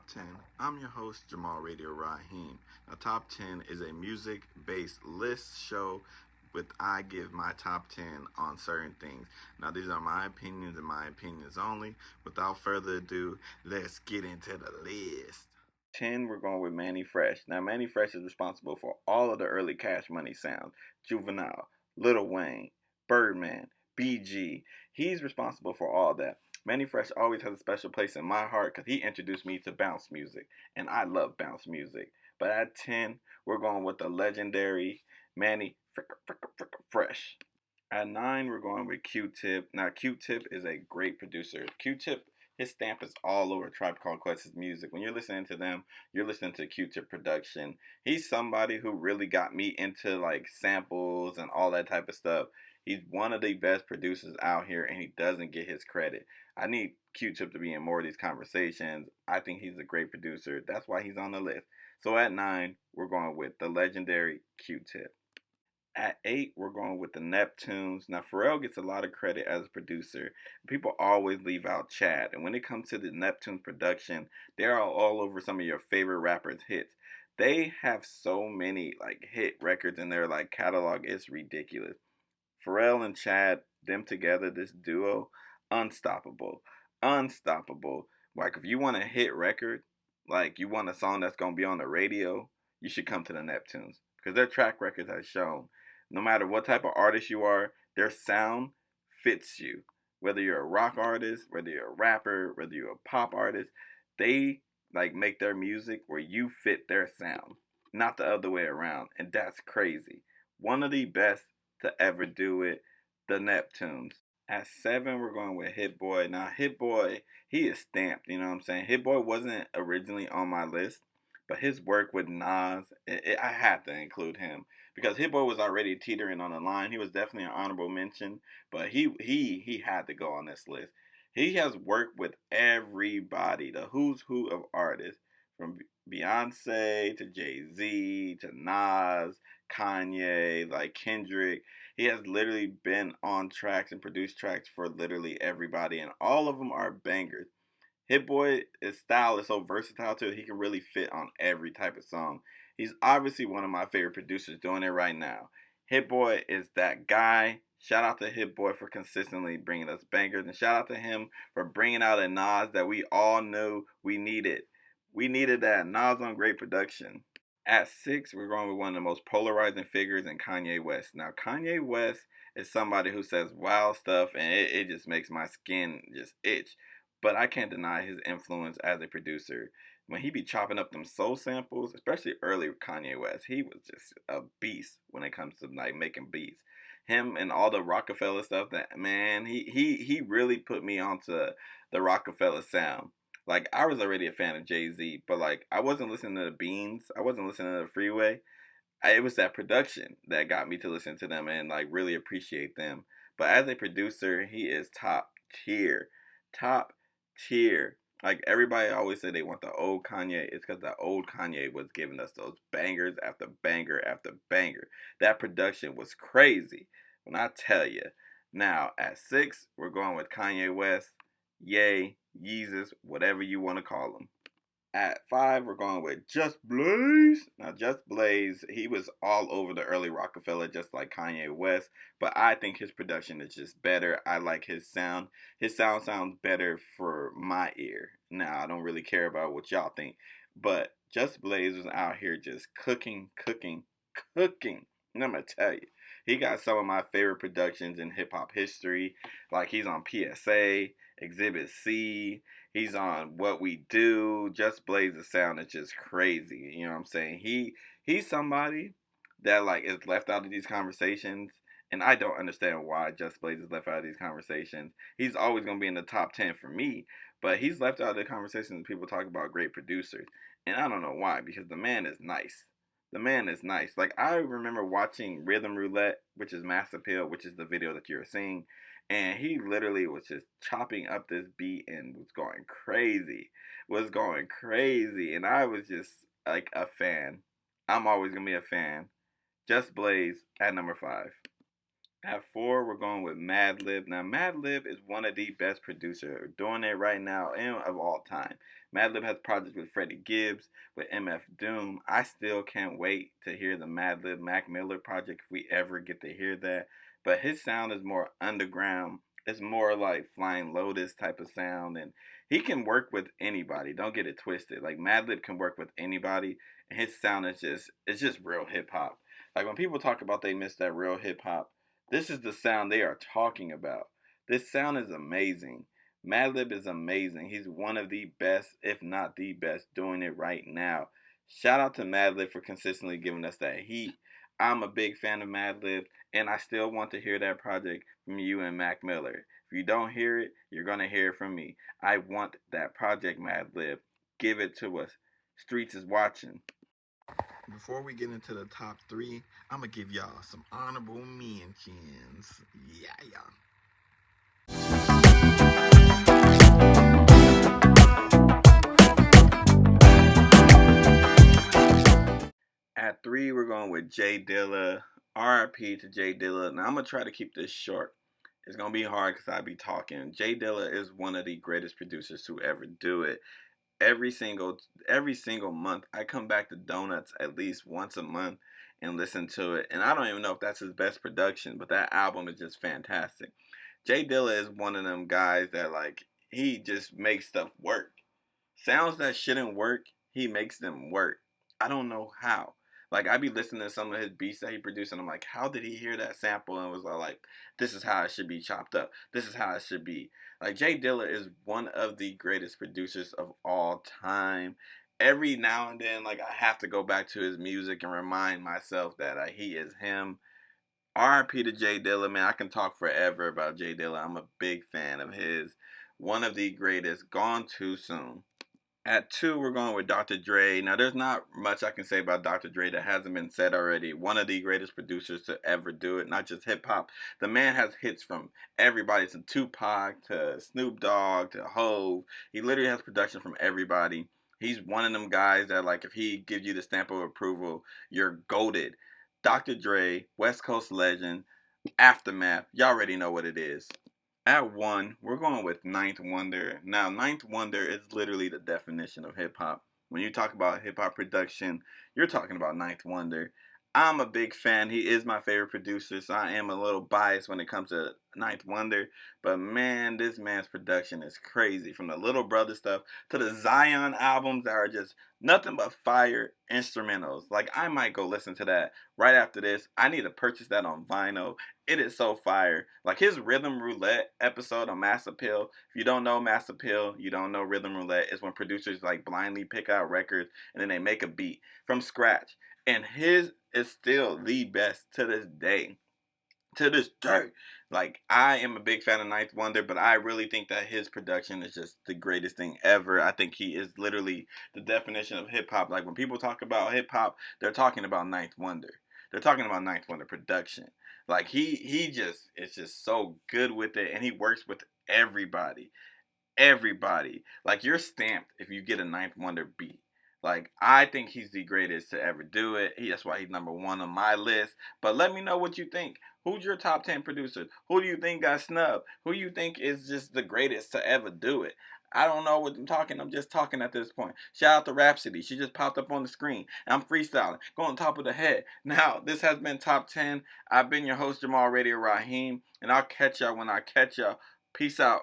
Top 10. I'm your host, Jamal Radio Raheem. Now, Top 10 is a music based list show with I give my top 10 on certain things. Now, these are my opinions and my opinions only. Without further ado, let's get into the list. 10, we're going with Manny Fresh. Now, Manny Fresh is responsible for all of the early Cash Money sounds. Juvenile, Lil Wayne, Birdman, BG. He's responsible for all that. Manny Fresh always has a special place in my heart because he introduced me to bounce music, and I love bounce music. But at 10, we're going with the legendary Manny Fresh. At 9, we're going with Q-Tip. Now, Q-Tip is a great producer. Q-Tip, his stamp is all over Tribe Called Quest's music. When you're listening to them, you're listening to Q-Tip production. He's somebody who really got me into like samples and all that type of stuff. He's one of the best producers out here, and he doesn't get his credit. I need Q-Tip to be in more of these conversations. I think he's a great producer. That's why he's on the list. So at 9, we're going with the legendary Q-Tip. At 8, we're going with the Neptunes. Now, Pharrell gets a lot of credit as a producer. People always leave out Chad. And when it comes to the Neptunes production, they're all over some of your favorite rappers' hits. They have so many like hit records in their like catalog. It's ridiculous. Pharrell and Chad, them together, this duo, unstoppable. Unstoppable. Like, if you want a hit record, like, you want a song that's going to be on the radio, you should come to the Neptunes. Because their track record has shown, no matter what type of artist you are, their sound fits you. Whether you're a rock artist, whether you're a rapper, whether you're a pop artist, they, like, make their music where you fit their sound. Not the other way around. And that's crazy. One of the best to ever do it, the Neptunes. At 7, we're going with Hit Boy. Now, Hit Boy, he is stamped, you know what I'm saying? Hit Boy wasn't originally on my list, but his work with Nas, I had to include him because Hit Boy was already teetering on the line. He was definitely an honorable mention, but he had to go on this list. He has worked with everybody, the who's who of artists, from Beyonce to Jay-Z to Nas, Kanye, like Kendrick. He has literally been on tracks and produced tracks for literally everybody, and all of them are bangers. Hit Boy, his style is so versatile too. He can really fit on every type of song. He's obviously one of my favorite producers doing it right now. Hit Boy is that guy. Shout out to Hit Boy for consistently bringing us bangers, and shout out to him for bringing out a Nas that we all knew we needed. We needed that. Nas on great production. At 6, we're going with one of the most polarizing figures in Kanye West. Now, Kanye West is somebody who says wild stuff, and it just makes my skin just itch. But I can't deny his influence as a producer. When he be chopping up them soul samples, especially early Kanye West, he was just a beast when it comes to like making beats. Him and all the Rockefeller stuff, that man, he really put me onto the Rockefeller sound. Like, I was already a fan of Jay-Z, but like I wasn't listening to the Beans, I wasn't listening to the Freeway. It was that production that got me to listen to them and like really appreciate them. But as a producer, he is top tier. Top tier. Like, everybody always say they want the old Kanye. It's because the old Kanye was giving us those bangers after banger after banger. That production was crazy. When I tell you. Now, at 6, we're going with Kanye West. Yay, Yeezus, whatever you want to call him. At 5, we're going with Just Blaze. Now, Just Blaze, he was all over the early Rockefeller, just like Kanye West. But I think his production is just better. I like his sound. His sound sounds better for my ear. Now, I don't really care about what y'all think. But Just Blaze was out here just cooking. And I'm going to tell you, he got some of my favorite productions in hip-hop history. Like, he's on PSA, Exhibit C. He's on What We Do. Just Blaze's sound is just crazy. You know what I'm saying? He's somebody that like is left out of these conversations, and I don't understand why Just Blaze is left out of these conversations. He's always gonna be in the top 10 for me, but he's left out of the conversations when people talk about great producers, and I don't know why, because the man is nice. The man is nice. Like, I remember watching Rhythm Roulette, which is Mass Appeal, which is the video that you're seeing. And he literally was just chopping up this beat and was going crazy. And I was just like a fan. I'm always going to be a fan. Just Blaze at number 5. At 4, we're going with Madlib. Now, Madlib is one of the best producers doing it right now and of all time. Madlib has projects with Freddie Gibbs, with MF Doom. I still can't wait to hear the Madlib Mac Miller project if we ever get to hear that. But his sound is more underground. It's more like Flying Lotus type of sound, and he can work with anybody. Don't get it twisted. Like Madlib can work with anybody, and his sound is just real hip hop. Like when people talk about they miss that real hip hop, this is the sound they are talking about. This sound is amazing. Madlib is amazing. He's one of the best, if not the best, doing it right now. Shout out to Madlib for consistently giving us that heat. I'm a big fan of Madlib, and I still want to hear that project from you and Mac Miller. If you don't hear it, you're gonna hear it from me. I want that project, Madlib. Give it to us. Streets is watching. Before we get into the top 3, I'm gonna give y'all some honorable mentions. Yeah. At 3, we're going with Jay Dilla. RIP to Jay Dilla. Now I'm gonna try to keep this short. It's gonna be hard because I be talking. Jay Dilla is one of the greatest producers to ever do it. Every single month I come back to Donuts at least once a month and listen to it. And I don't even know if that's his best production, but that album is just fantastic. Jay Dilla is one of them guys that like he just makes stuff work. Sounds that shouldn't work, he makes them work. I don't know how. Like I be listening to some of his beats that he produced, and I'm like, how did he hear that sample and was like, this is how it should be chopped up. This is how it should be. Like Jay Dilla is one of the greatest producers of all time. Every now and then, like I have to go back to his music and remind myself that he is him. RIP to Jay Dilla, man. I can talk forever about Jay Dilla. I'm a big fan of his. One of the greatest. Gone too soon. At 2, we're going with Dr. Dre. Now, there's not much I can say about Dr. Dre that hasn't been said already. One of the greatest producers to ever do it, not just hip hop. The man has hits from everybody, from Tupac to Snoop Dogg to Hove. He literally has production from everybody. He's one of them guys that, like, if he gives you the stamp of approval, you're goated. Dr. Dre, West Coast legend, Aftermath. Y'all already know what it is. At 1, we're going with Ninth Wonder. Now, Ninth Wonder is literally the definition of hip hop. When you talk about hip hop production, you're talking about Ninth Wonder. I'm a big fan. He is my favorite producer, so I am a little biased when it comes to Ninth Wonder. But man, this man's production is crazy. From the Little Brother stuff to the Zion albums that are just nothing but fire instrumentals. Like, I might go listen to that right after this. I need to purchase that on vinyl. It is so fire. Like his Rhythm Roulette episode on Mass Appeal. If you don't know Mass Appeal, you don't know Rhythm Roulette. It's when producers like blindly pick out records and then they make a beat from scratch. And his is still the best to this day. To this day. Like, I am a big fan of Ninth Wonder, but I really think that his production is just the greatest thing ever. I think he is literally the definition of hip hop. Like, when people talk about hip hop, they're talking about Ninth Wonder. They're talking about Ninth Wonder production. Like, he just is just so good with it, and he works with everybody. Like you're stamped if you get a Ninth Wonder beat. Like I think he's the greatest to ever do it. That's why he's number 1 on my list. But let me know what you think. Who's your top 10 producers? Who do you think got snubbed? Who do you think is just the greatest to ever do it? I don't know what I'm talking. I'm just talking at this point. Shout out to Rhapsody. She just popped up on the screen. I'm freestyling. Going top of the head. Now, this has been Top 10. I've been your host, Jamal Radio Raheem. And I'll catch y'all when I catch y'all. Peace out.